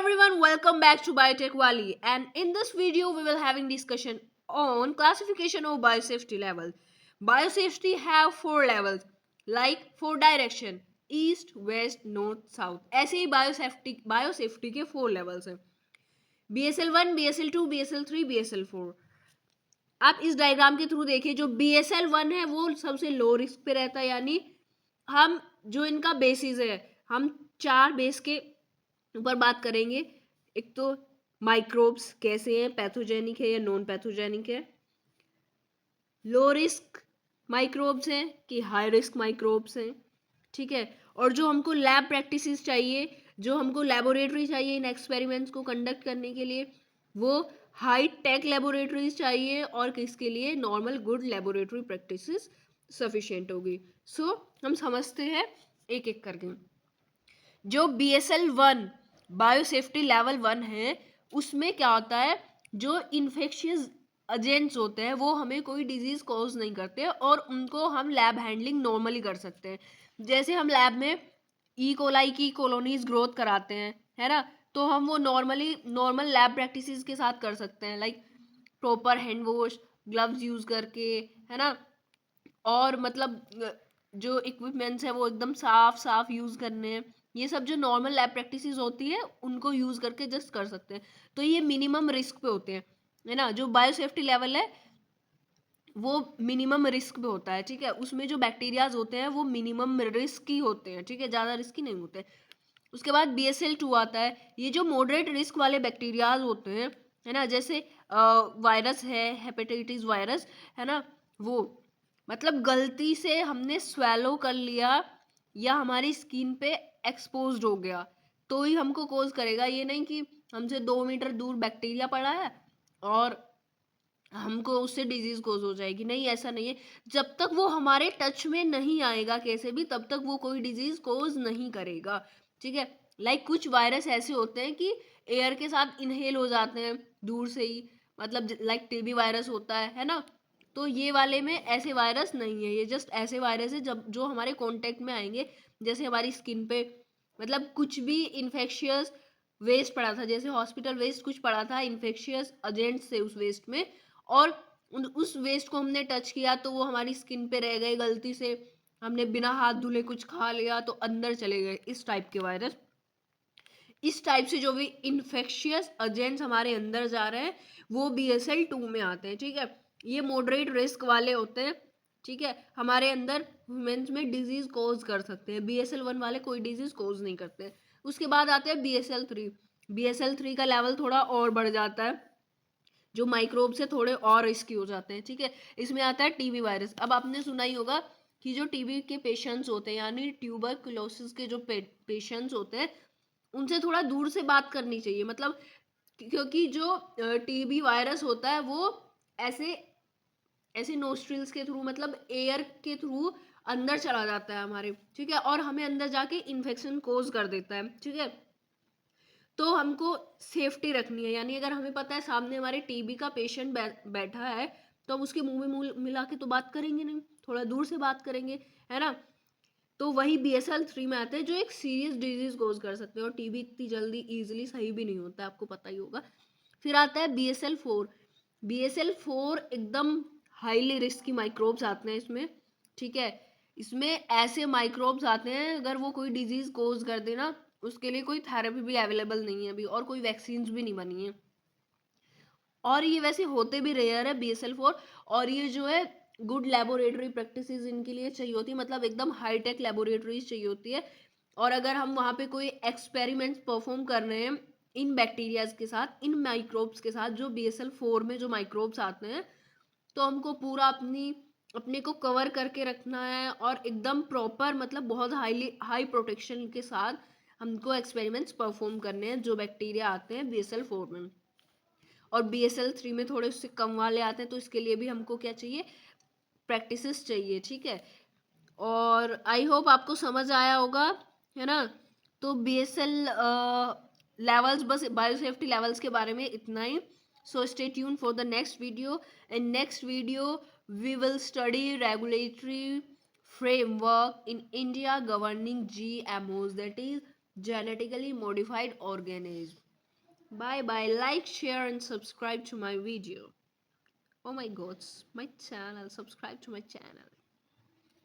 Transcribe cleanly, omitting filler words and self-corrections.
everyone, welcome back to Biotech Wali, and in this video we will having discussion on classification of biosafety level. Biosafety have four levels like four direction east, west, north, south. ऐसे ही biosafety के four levels हैं. BSL1, BSL2, BSL3, BSL4. आप इस diagram के through देखिए, जो BSL1 है वो सबसे लो रिस्क पे रहता है, यानी हम जो इनका बेसिस है, हम चार बेस के ऊपर बात करेंगे. एक तो माइक्रोब्स कैसे हैं, पैथोजेनिक है या नॉन पैथोजेनिक है, लो रिस्क माइक्रोब्स हैं कि हाई रिस्क माइक्रोब्स हैं, ठीक है. और जो हमको लैब प्रैक्टिसेस चाहिए, जो हमको लेबोरेटरी चाहिए इन एक्सपेरिमेंट्स को कंडक्ट करने के लिए, वो हाई टेक लेबोरेटरीज चाहिए, और किसके लिए, normal good laboratory practices sufficient होगी. सो हम समझते हैं एक एक करके. जो BSL1 बायोसेफ्टी लेवल 1 है, उसमें क्या होता है, जो इन्फेक्शियस एजेंट्स होते हैं वो हमें कोई डिजीज कॉज नहीं करते और उनको हम लैब हैंडलिंग नॉर्मली कर सकते हैं. जैसे हम लैब में ई कोलाई की कॉलोनीज ग्रोथ कराते हैं, है ना, तो हम वो नॉर्मल लैब प्रैक्टिसेस के साथ कर सकते हैं, like proper hand wash, gloves use करके, है ना, और मतलब जो इक्विपमेंट्स है वो एकदम साफ यूज करने हैं. ये सब जो नॉर्मल लैब प्रैक्टिसेस होती है उनको यूज करके जस्ट कर सकते हैं. तो ये मिनिमम रिस्क पे होते हैं, है ना. जो बायोसेफ्टी लेवल है वो मिनिमम रिस्क पे होता है, ठीक है. उसमें जो बैक्टीरियाज होते हैं वो मिनिमम रिस्क ही होते हैं, ठीक है, ज़्यादा रिस्की नहीं होते. उसके बाद BSL2 आता है. ये जो मॉडरेट रिस्क वाले बैक्टीरियाज होते हैं, है ना, जैसे वायरस है, हेपेटाइटिस वायरस, है ना, वो मतलब गलती से हमने स्वेलो कर लिया या हमारी स्किन पे एक्सपोज्ड हो गया तो ही हमको कोज करेगा. ये नहीं कि हमसे 2 मीटर दूर बैक्टीरिया पड़ा है और हमको उससे डिजीज कोज हो जाएगी. नहीं, ऐसा नहीं है. जब तक वो हमारे टच में नहीं आएगा कैसे भी, तब तक वो कोई डिजीज कोज नहीं करेगा, ठीक है. लाइक कुछ वायरस ऐसे होते हैं कि एयर के साथ इनहेल हो जाते हैं दूर से ही, मतलब लाइक TB वायरस होता है ना. तो ये वाले में ऐसे वायरस नहीं है, ये जस्ट ऐसे वायरस है जब जो हमारे कांटेक्ट में आएंगे, जैसे हमारी स्किन पे, मतलब कुछ भी इन्फेक्शियस वेस्ट पड़ा था, जैसे हॉस्पिटल वेस्ट कुछ पड़ा था इन्फेक्शियस एजेंट्स से उस वेस्ट में, और उस वेस्ट को हमने टच किया तो वो हमारी स्किन पे रह गए, गलती से हमने बिना हाथ धुले कुछ खा लिया तो अंदर चले गए, इस टाइप के वायरस. इस टाइप से जो भी इन्फेक्शियस एजेंट्स हमारे अंदर जा रहे हैं वो BSL2 में आते हैं, ठीक है. ये मॉडरेट रिस्क वाले होते हैं, ठीक है, हमारे अंदर ह्यूमंस में डिजीज कॉज कर सकते हैं. BSL1 वाले कोई डिजीज कॉज नहीं करते. उसके बाद आते हैं BSL3. BSL3 का लेवल थोड़ा और बढ़ जाता है, जो माइक्रोब से थोड़े और रिस्की हो जाते हैं, ठीक है. इसमें आता है TB वायरस. अब आपने सुना ही होगा कि जो TB के पेशेंट्स होते हैं, यानी ट्यूबरकुलोसिस के जो पेशेंट्स होते हैं, उनसे थोड़ा दूर से बात करनी चाहिए, मतलब क्योंकि जो TB वायरस होता है वो ऐसे ऐसे नोस्ट्रिल्स के थ्रू, मतलब एयर के थ्रू अंदर चला जाता है हमारे, ठीक है, और हमें अंदर जाके इन्फेक्शन कोज कर देता है, ठीक है. तो हमको सेफ्टी रखनी है, यानी अगर हमें पता है सामने हमारे TB का पेशेंट बैठा है तो हम उसके मुंह में मुंह मिला के तो बात करेंगे नहीं, थोड़ा दूर से बात करेंगे, है ना. तो वही BSL3 में आते हैं जो एक सीरियस डिजीज कोज कर सकते हैं, और TB इतनी जल्दी इजीली सही भी नहीं होता, आपको पता ही होगा. फिर आता है BSL4. BSL4 एकदम हाईली रिस्की माइक्रोब्स आते हैं इसमें, ठीक है. इसमें ऐसे माइक्रोब्स आते हैं अगर वो कोई डिजीज कोज कर देना, उसके लिए कोई थेरेपी भी अवेलेबल नहीं है अभी, और कोई वैक्सीन भी नहीं बनी है, और ये वैसे होते भी रेयर है BSL4. और ये जो है गुड लेबोरेटरी प्रैक्टिसेस इनके लिए चाहिए होती है, मतलब एकदम हाईटेक लेबोरेटरीज चाहिए होती है. और अगर हम वहाँ पे कोई एक्सपेरिमेंट्स परफॉर्म कर रहे हैं इन बैक्टीरियाज के साथ, इन माइक्रोब्स के साथ, जो BSL4 में जो माइक्रोब्स आते हैं, तो हमको पूरा अपने को कवर करके रखना है, और एकदम प्रॉपर, मतलब बहुत हाई प्रोटेक्शन के साथ हमको एक्सपेरिमेंट्स परफॉर्म करने हैं जो बैक्टीरिया आते हैं BSL4 में. और BSL3 में थोड़े उससे कम वाले आते हैं, तो इसके लिए भी हमको क्या चाहिए, प्रैक्टिसेस चाहिए, ठीक है. और आई होप आपको समझ आया होगा, है ना. तो BSL लेवल्स, बस बायोसेफ्टी लेवल्स के बारे में इतना ही. So stay tune for the next video. In next video we will study regulatory framework in India governing GMOs, that is genetically modified organisms. Bye bye. Like, share, and subscribe to my video. Oh my god, my channel. Subscribe to my channel.